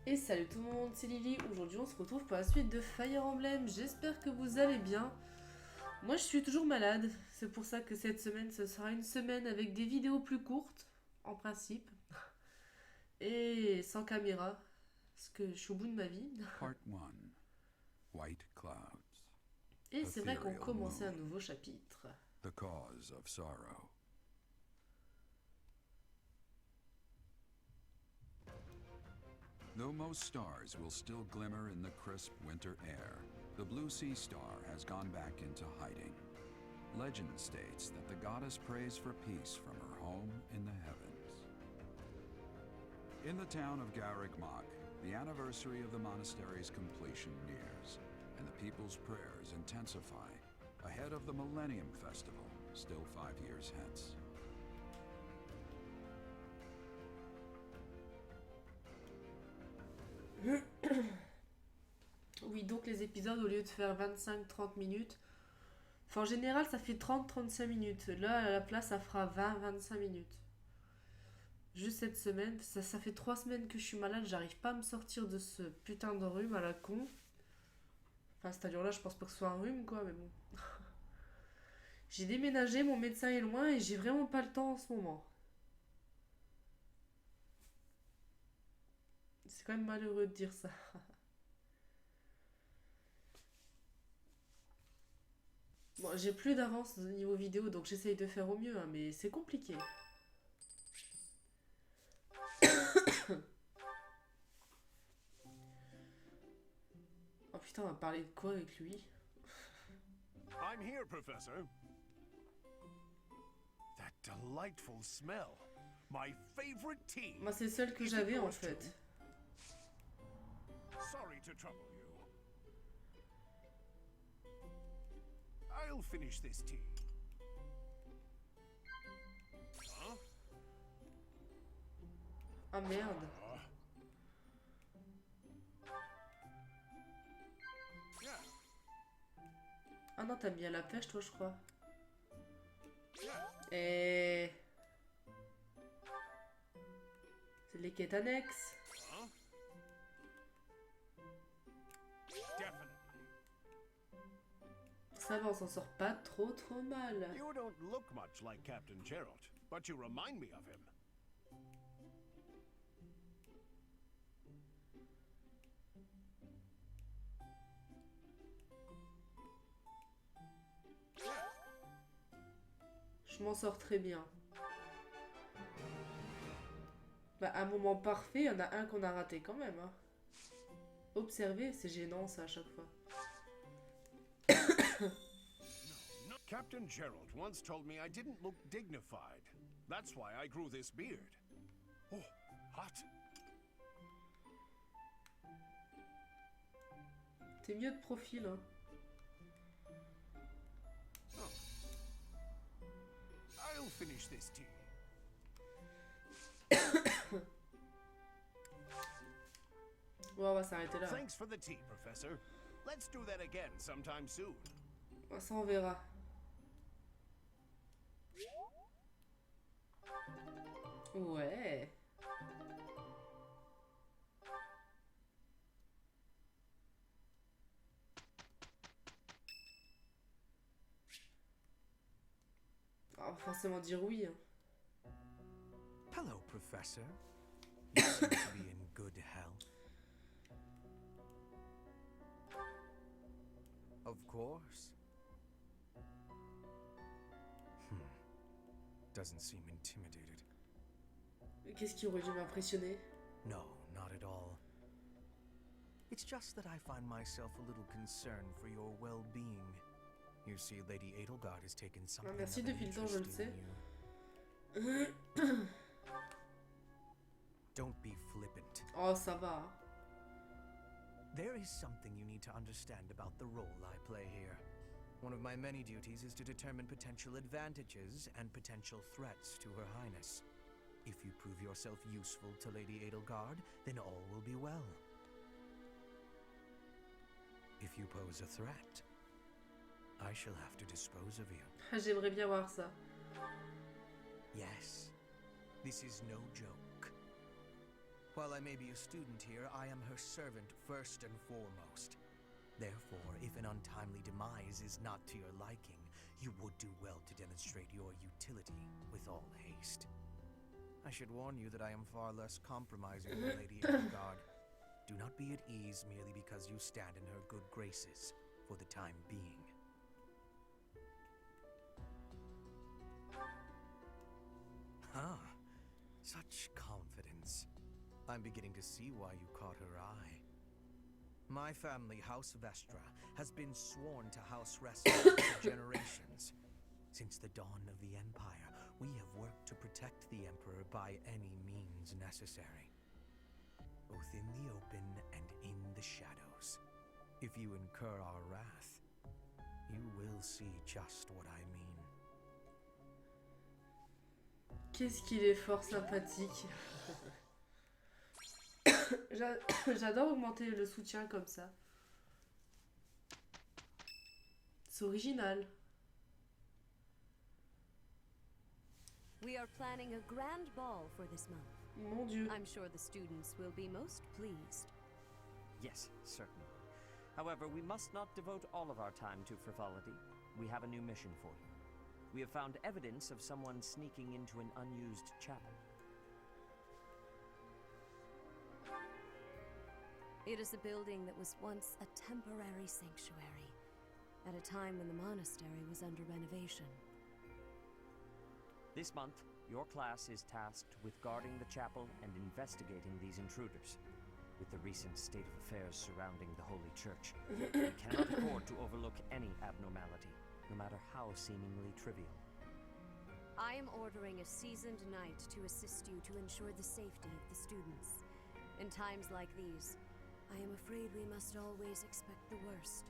Et salut tout le monde, c'est Lily. Aujourd'hui on se retrouve pour la suite de Fire Emblem. J'espère que vous allez bien. Moi je suis toujours malade, c'est pour ça que cette semaine ce sera une semaine avec des vidéos plus courtes, en principe. Et sans caméra, parce que je suis au bout de ma vie. Part 1. White Clouds. Et c'est vrai qu'on Ethereal commençait un moon. nouveau chapitre. The cause of sorrow. Though most stars will still glimmer in the crisp winter air, the blue sea star has gone back into hiding. Legend states that the goddess prays for peace from her home in the heavens. In the town of Garreg Mach, the anniversary of the monastery's completion nears, and the people's prayers intensify ahead of the Millennium Festival, still 5 years hence. Oui, donc les épisodes, au lieu de faire 25-30 minutes, enfin en général ça fait 30-35 minutes. Là, à la place, ça fera 20-25 minutes. Juste cette semaine, ça fait 3 semaines que je suis malade, j'arrive pas à me sortir de ce putain de rhume à la con. Enfin, c'est-à-dire là, je pense pas que ce soit un rhume, quoi, mais bon. J'ai déménagé, mon médecin est loin et j'ai vraiment pas le temps en ce moment. C'est quand même malheureux de dire ça. Bon, j'ai plus d'avance au niveau vidéo, donc j'essaye de faire au mieux, hein, mais c'est compliqué. Oh putain, on va parler de quoi avec lui? I'm here, Professor. That delightful smell. My favorite tea. Moi, c'est le seul que j'avais en fait. Sorry to trouble you. I'll finish this tea. Huh? Ah merde. Yeah. Ah non, t'as mis à la pêche, toi, je crois. Yeah. Et... c'est les quêtes annexes. Huh? Definitely. Ça va, on s'en sort pas trop mal. You don't look much like Captain Jeralt, but you remind me of him. Je m'en sors très bien. Bah, un moment parfait, il y en a un qu'on a raté quand même. Hein. Observer, c'est gênant ça à chaque fois. No. Captain Jeralt once told me I didn't look dignified. That's why I grew this beard. Oh, hot. T'es mieux de profil, hein. Oh. I'll finish this tea. Ouais, on va s'arrêter là. Thanks for the tea, Professor. Let's do that again sometime soon. Ça, on verra. Ouais. On va forcément dire oui. Hein. Hello, Professor. You seem to be in good health. Of course. Doesn't seem intimidated. Qu'est-ce qui aurait dû m'impressionner? No, not at all. It's just that I find myself a little concerned for your well-being. You see, Lady Edelgard has taken something of merci an depuis le temps, je le interest sais. in you. Don't be flippant. Oh, ça va. There is something you need to understand about the role I play here. One of my many duties is to determine potential advantages and potential threats to Her Highness. If you prove yourself useful to Lady Edelgard, then all will be well. If you pose a threat, I shall have to dispose of you. J'aimerais bien voir ça. Yes, this is no joke. While I may be a student here, I am her servant first and foremost. Therefore, if an untimely demise is not to your liking, you would do well to demonstrate your utility with all haste. I should warn you that I am far less compromising than Lady Edelgard. Do not be at ease merely because you stand in her good graces for the time being. Ah, such confidence. I'm beginning to see why you caught her eye. My family, House Vestra, has been sworn to house Resca for generations. Since the dawn of the Empire, we have worked to protect the Emperor by any means necessary. Both in the open and in the shadows. If you incur our wrath, you will see just what I mean. Qu'est-ce qu'il est fort sympathique. J'adore augmenter le soutien comme ça. C'est original. We are planning a grand ball for this month. Mon Dieu. I'm sure the students will be most pleased. Yes, certainly. However, we must not devote all of our time to frivolity. We have a new mission for you. We have found evidence of someone sneaking into an unused chapel. It is a building that was once a temporary sanctuary, at a time when the monastery was under renovation. This month, your class is tasked with guarding the chapel and investigating these intruders. With the recent state of affairs surrounding the Holy Church, we cannot afford to overlook any abnormality, no matter how seemingly trivial. I am ordering a seasoned knight to assist you to ensure the safety of the students. In times like these, I am afraid we must always expect the worst.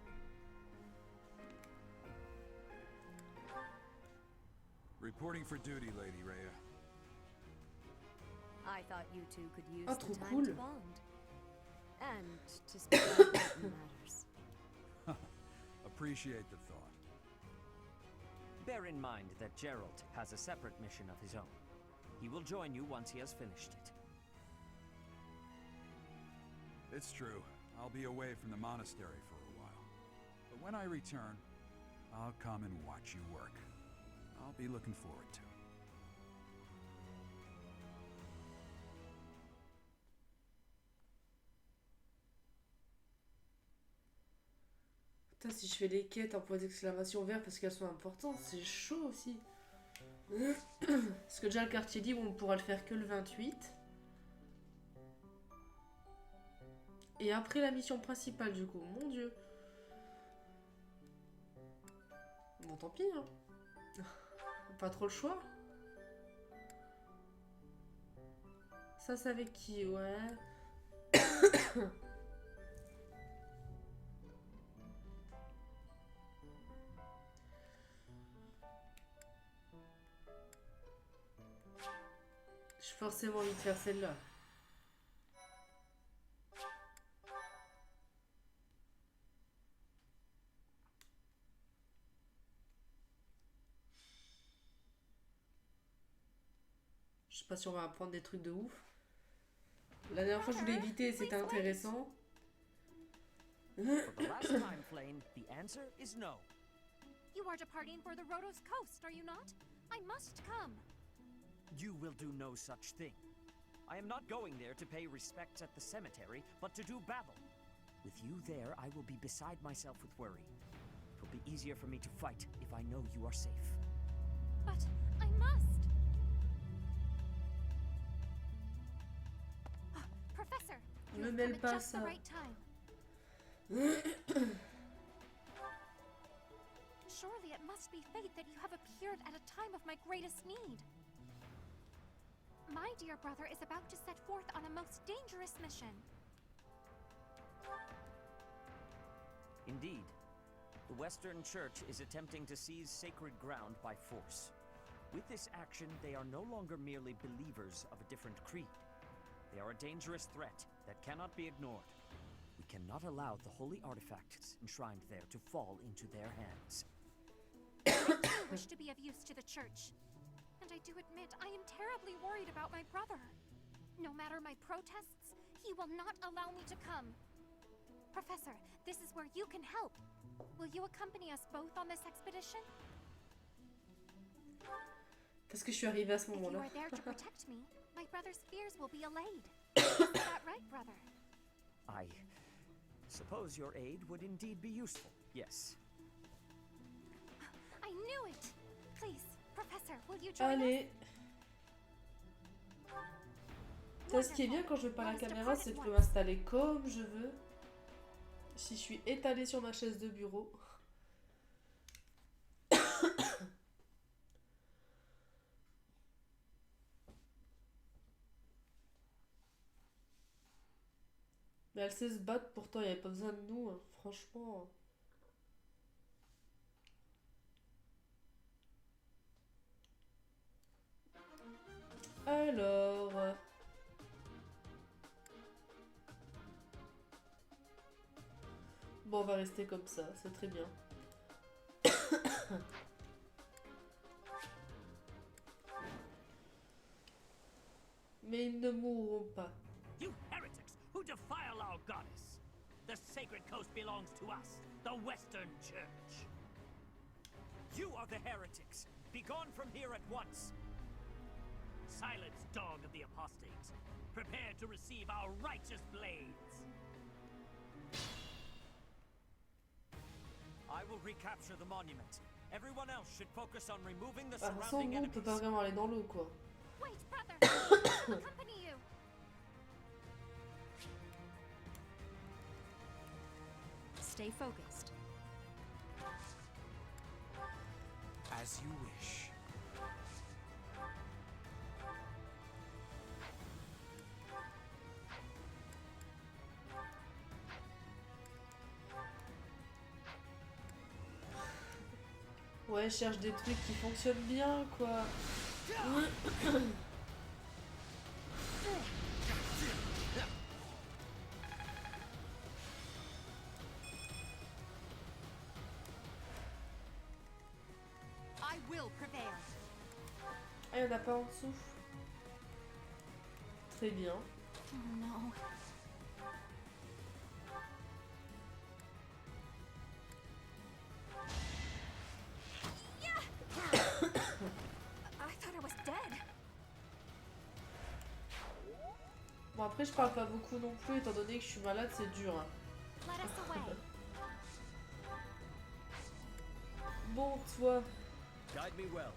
Reporting for duty, Lady Rhea. I thought you two could use Oh, the trop time cool. to bond. And to speak about important matters. Appreciate the thought. Bear in mind that Jeralt has a separate mission of his own. He will join you once he has finished it. It's true. I'll be away from the monastery for a while. But when I return, I'll come and watch you work. I'll be looking forward to it. Putain, si je fais les quêtes en point d'exclamation vert parce qu'elles sont importantes, c'est chaud aussi. Parce que déjà le quartier libre, on pourra le faire que le 28. Et après la mission principale du coup, mon dieu. Bon tant pis hein. Pas trop le choix. Ça c'est avec qui, ouais. J'ai forcément envie de faire celle-là. Je sais pas si on va apprendre des trucs de ouf. La dernière fois je voulais éviter, c'était intéressant. For the last time, Flame, the answer is no. You are departing for the Rhodos coast, are you not? I must come. You will do no such thing. I am not going there to pay respects at the cemetery, but to do battle. With you there, I will be beside myself with worry. It will be easier for me to fight if I know you are safe. But I must. Professor, you Ne have mêle come pas at just the ça. right time. Surely it must be fate that you have appeared at a time of my greatest need. My dear brother is about to set forth on a most dangerous mission. Indeed, the Western Church is attempting to seize sacred ground by force. With this action, they are no longer merely believers of a different creed. They are a dangerous threat that cannot be ignored. We cannot allow the holy artifacts enshrined there to fall into their hands. I do wish to be of use to the church. And I do admit I am terribly worried about my brother. No matter my protests, he will not allow me to come. Professor, this is where you can help. Will you accompany us both on this expedition? Parce que je suis arrivée à ce If you moment-là. are there to protect me, my brother's fears will be allayed. Is that right, brother? I suppose your aid would indeed be useful, yes. I knew it! Please, Professor, will you join us? Allez. Ça, ce qui est bien quand je parle à la caméra, c'est que je peux m'installer comme je veux. Si je suis étalée sur ma chaise de bureau. Mais elle sait se battre, pourtant il n'y avait pas besoin de nous, hein. Franchement. Alors... Bon, on va rester comme ça, c'est très bien. Mais ils ne mourront pas. You heretics who defile our goddess! The sacred coast belongs to us, the Western Church. You are the heretics! Be gone from here at once! Silence, dog of the apostates. Prepare to receive our righteous blades. I will recapture the monument. Everyone else should focus on removing the Ah, sans surrounding nous, on peut enemies. pas vraiment aller dans l'eau, quoi. Wait, brother! I will accompany you! Stay focused. As you wish. Ouais, je cherche des trucs qui fonctionnent bien, quoi. I will prevail. Ah, il n'y en a pas en dessous. Très bien. Oh no. I thought I was dead. Bon, après, je parle pas beaucoup non plus, étant donné que je suis malade, c'est dur. Hein. Let us away. Bon, toi. Guide me well.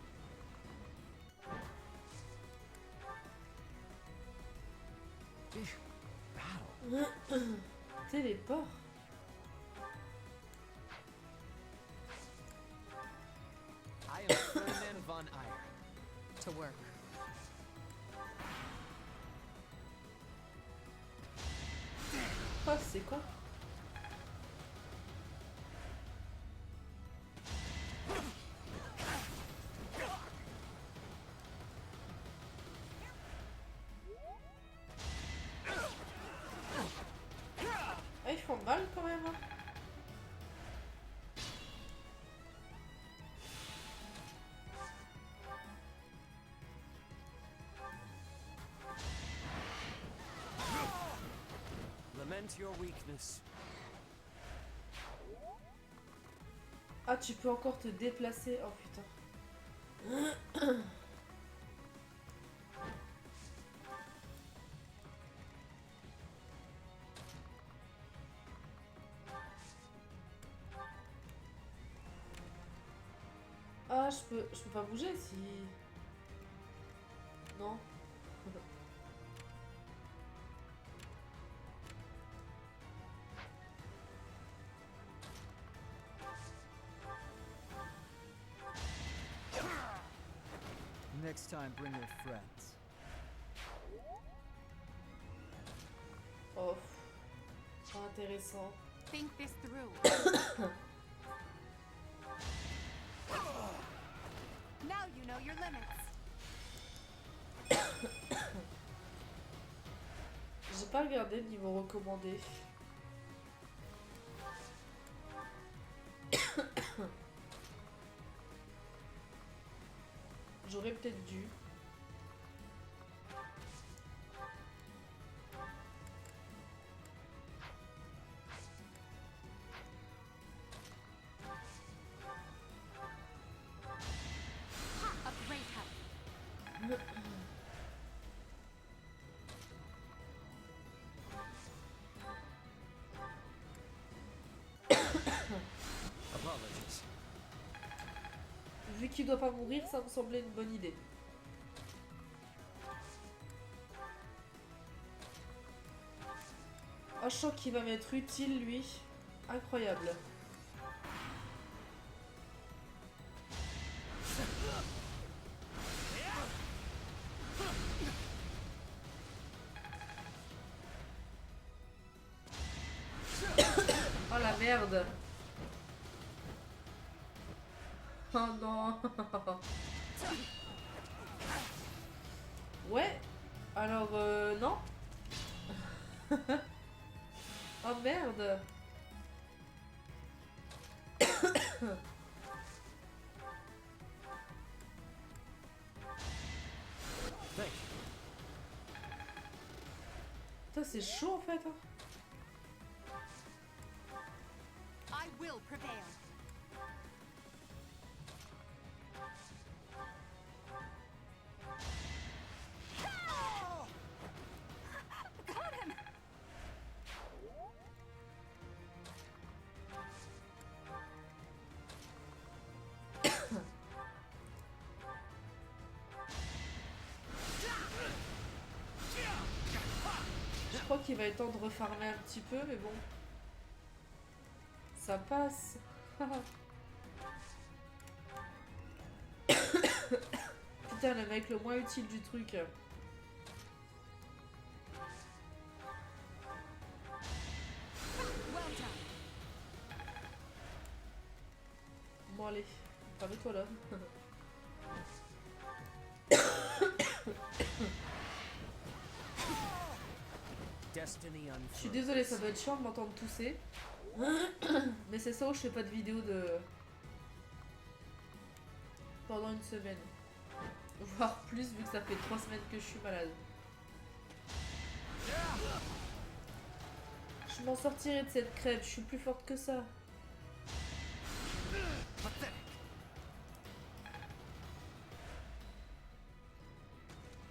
Téléport. I am Fódlan von Eyre. To work. Oh, c'est quoi? Ah, ils font mal quand même. Hein. Lament your weakness. Ah, tu peux encore te déplacer. Oh putain. Ah, je peux pas bouger si... Non. Next time, bring your friends. Oh. Pas intéressant. Think this through. Now you know your limits. J'ai pas regardé le niveau recommandé. J'aurais peut-être dû. qui doit pas mourir, ça me semblait une bonne idée. Oh, je sens qu'il va m'être utile, lui. Incroyable. Oh la merde. Oh non. Ouais. Alors, non. Oh merde. Putain, c'est chaud en fait. Hein. I will prevail. Got him! Je crois qu'il va être temps de refarmer un petit peu, mais bon. Ça passe. Putain, le mec le moins utile du truc. Bon allez, ferme-toi là. Je suis désolée, ça doit être chiant de m'entendre tousser. Mais c'est ça où je fais pas de vidéo de... pendant une semaine. Voire plus vu que ça fait 3 semaines que je suis malade. Je m'en sortirai de cette crêpe, je suis plus forte que ça.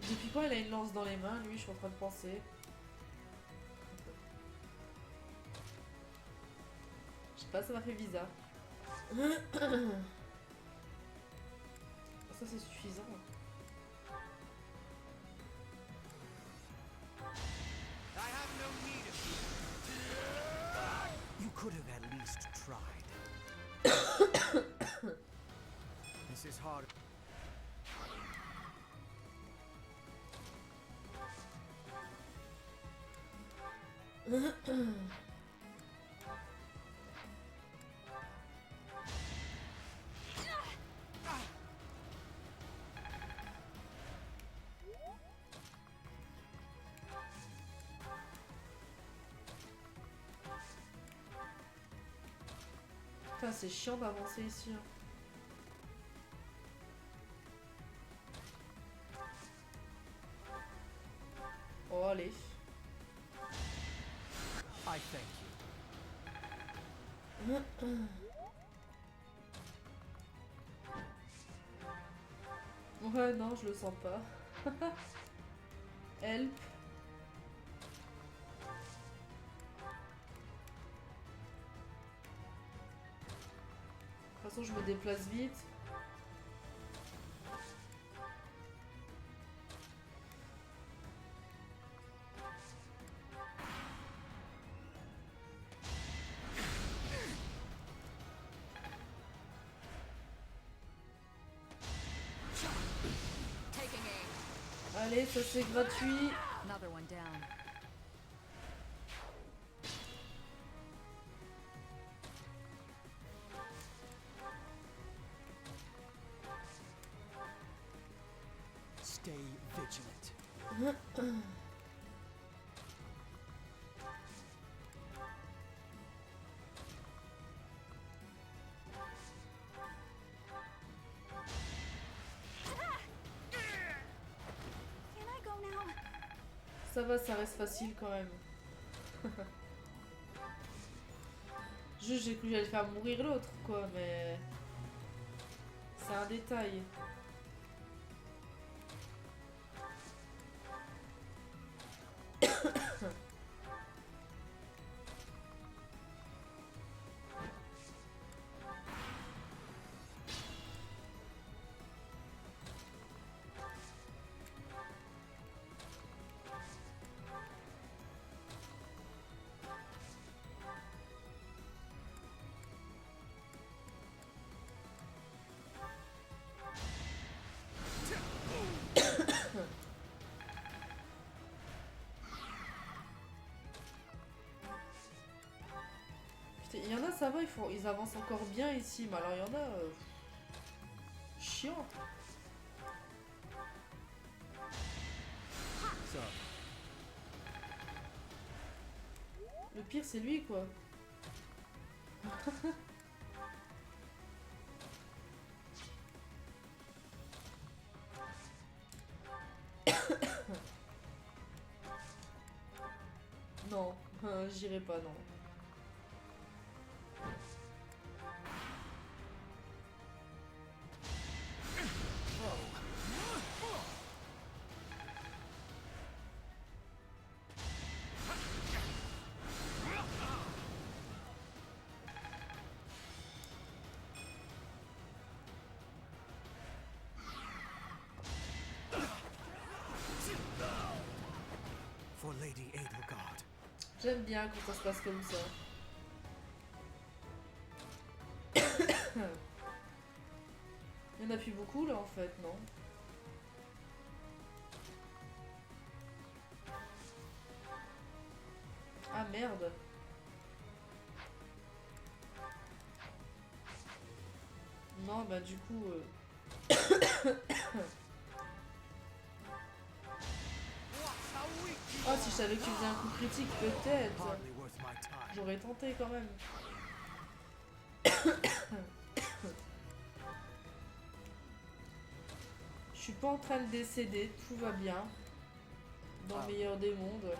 Depuis quand il a une lance dans les mains, lui, je suis en train de penser. Je sais pas, ça m'a fait bizarre. Ça c'est suffisant. You could have at least tried. This is hard. Putain, c'est chiant d'avancer ici. Hein. Oh, allez. I thank you. Ouais, non, je le sens pas. Help. De toute façon, je me déplace vite. Allez, ça c'est gratuit. Another one down. Stay vigilant. Ça va, ça reste facile quand même. Juste, j'ai cru que j'allais faire mourir l'autre, quoi, mais... c'est un détail. Il y en a, ça va, ils avancent encore bien ici, mais alors il y en a... chiant. Le pire, c'est lui, quoi. Non, j'irai pas, non. For Lady Edelgard. J'aime bien quand ça se passe comme ça. Il y en a plus beaucoup là en fait, non? Ah merde. Non bah du coup... Ah si je savais que tu faisais un coup critique peut-être. J'aurais tenté quand même. Je suis pas en train de décéder, tout va bien. Dans le meilleur des mondes.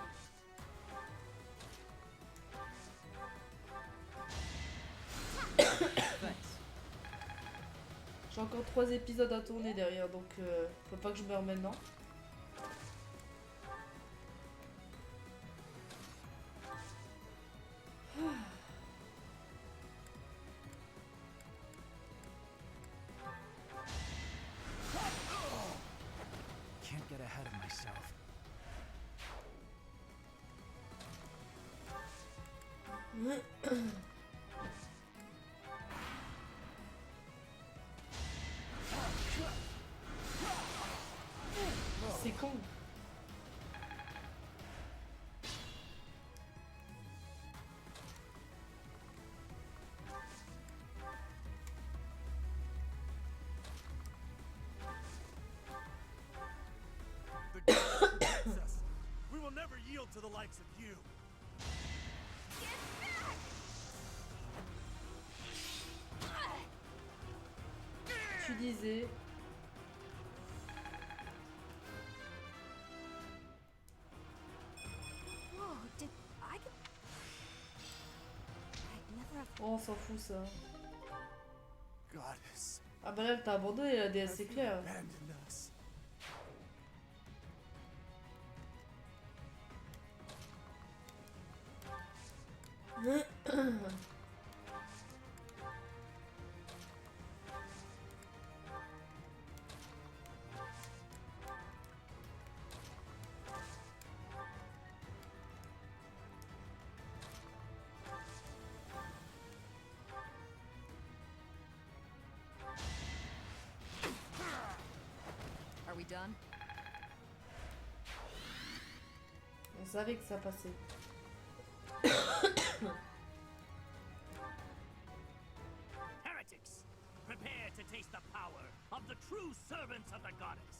J'ai encore 3 épisodes à tourner derrière, donc faut pas que je meure maintenant. Can't get ahead of myself. C'est con. The gods protects us. We will never yield to the likes of you. Tu disais... Whoa, did I get... I'd never have... Oh, on s'en fout ça. Goddess, Ah bah là elle t'a abandonné la DS, c'est have you clair. abandoned us? Are we done? On savait que ça passait. Heretics, prepare to taste the power of the true servants of the goddess.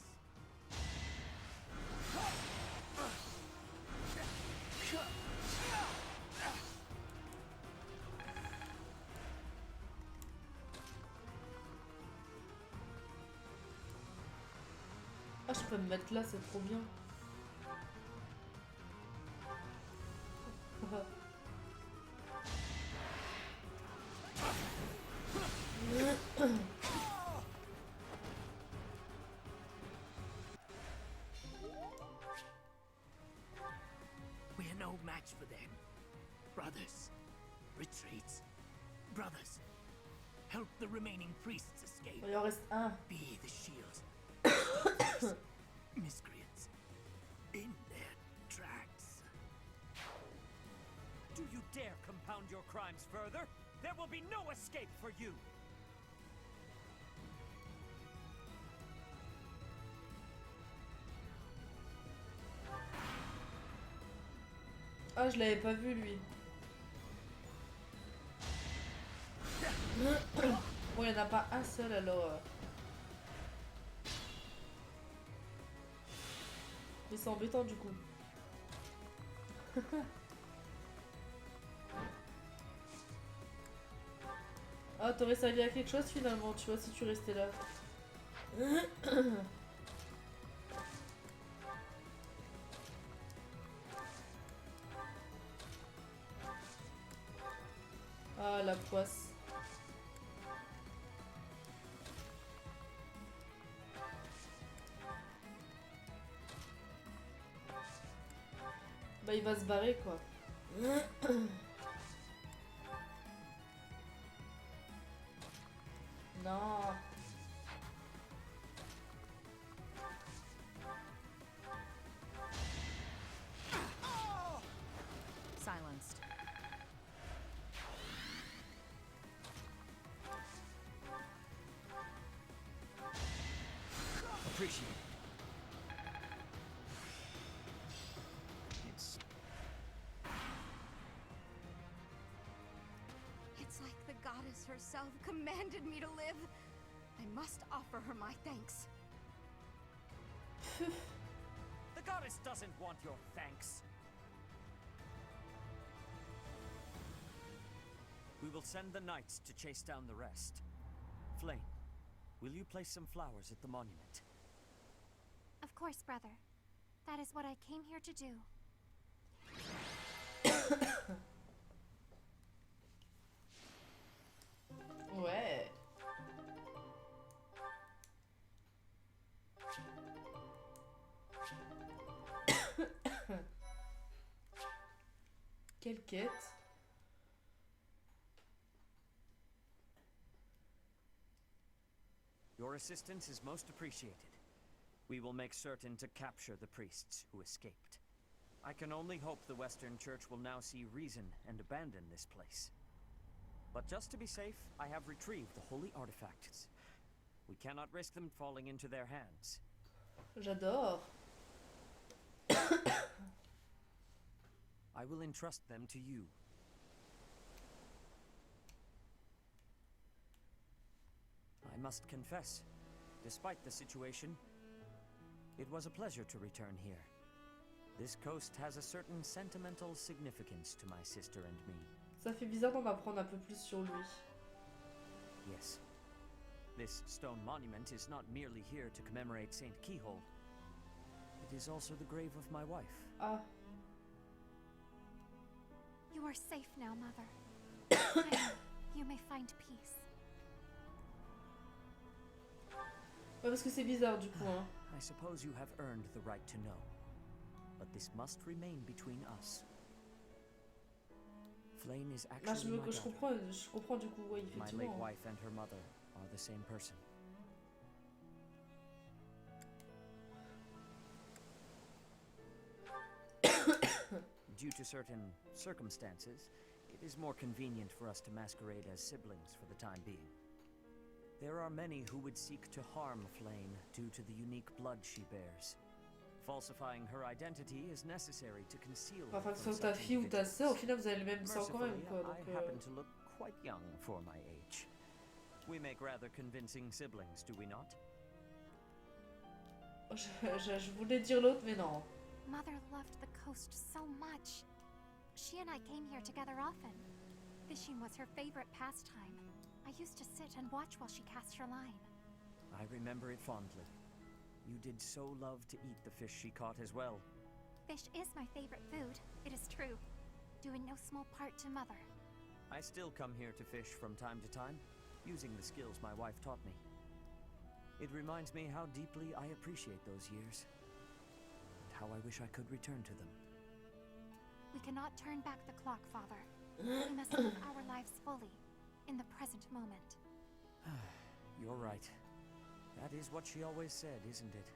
Ah, je peux me mettre là, c'est trop bien. We are no match for them. Brothers, retreat. Brothers, help the remaining priests escape. Il en reste un. Be the shield. Miscreants in their tracks. Do you dare compound your crimes further? There will be no escape for you. Ah, je l'avais pas vu lui. Bon, il n'y en a pas un seul alors. Mais c'est embêtant du coup. Ah, t'aurais servi à quelque chose finalement, tu vois, si tu restais là. Ah, la poisse. Bah, il va se barrer quoi. Non. Silenced. Appreciate it. It's like the goddess herself commanded me to live. I must offer her my thanks. The goddess doesn't want your thanks. We will send the knights to chase down the rest. Flame, will you place some flowers at the monument? Of course, brother. That is what I came here to do. Ouais. Quelle quête? Your assistance is most appreciated. We will make certain to capture the priests who escaped. I can only hope the Western Church will now see reason and abandon this place. But just to be safe, I have retrieved the holy artifacts. We cannot risk them falling into their hands. J'adore. I will entrust them to you. I must confess, despite the situation, it was a pleasure to return here. This coast has a certain sentimental significance to my sister and me. Ça fait bizarre d'en apprendre un peu plus sur lui. Yes. This stone monument is not merely here to commemorate Saint Keyhole. It is also the grave of my wife. Ah. You are safe now, Mother. Finally, you may find peace. Ouais, parce que c'est bizarre du coup, hein. I suppose you have earned the right to know. But this must remain between us. Flame is Là, actually my je daughter. comprends du coup, ouais, My late effectivement. wife and her mother are the same person. Due to certain circumstances, it is more convenient for us to masquerade as siblings for the time being. There are many who would seek to harm Flame due to the unique blood she bears. Falsifying her identity is necessary to conceal her Enfin, que ce from soit ta such fille ou ta sœur, au individuals. final, vous avez le même sang quand même, Mercifully, quoi. I Donc, happen to look quite young for my age. We make rather convincing siblings, do we not? je voulais dire l'autre, mais non. Mother loved the coast so much. She and I came here together often. Fishing was her favorite pastime. I used to sit and watch while she cast her line. I remember it fondly. You did so love to eat the fish she caught as well. Fish is my favorite food, it is true. Due in no small part to Mother. I still come here to fish from time to time, using the skills my wife taught me. It reminds me how deeply I appreciate those years, and how I wish I could return to them. We cannot turn back the clock, Father. We must live our lives fully, in the present moment. You're right. That is what she always said, isn't it?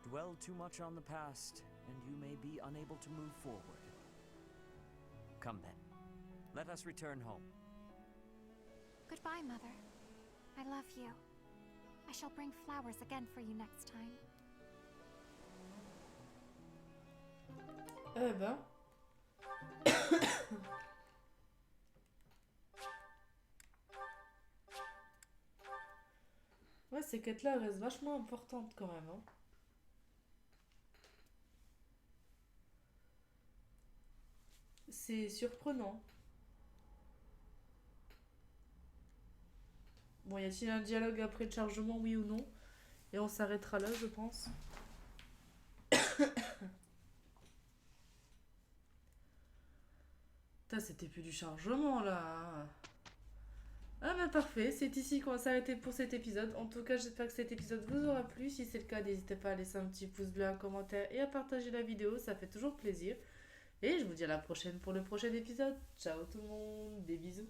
Dwell too much on the past, and you may be unable to move forward. Come then. Let us return home. Goodbye, Mother. I love you. I shall bring flowers again for you next time. Eh ben. ces quêtes-là restent vachement importantes quand même. Hein. C'est surprenant. Bon, y a-t-il un dialogue après le chargement, oui ou non? Et on s'arrêtera là, je pense. Putain, c'était plus du chargement, là. Ah bah parfait, c'est ici qu'on va s'arrêter pour cet épisode. En tout cas, j'espère que cet épisode vous aura plu. Si c'est le cas, n'hésitez pas à laisser un petit pouce bleu, un commentaire et à partager la vidéo, ça fait toujours plaisir. Et je vous dis à la prochaine pour le prochain épisode. Ciao tout le monde, des bisous.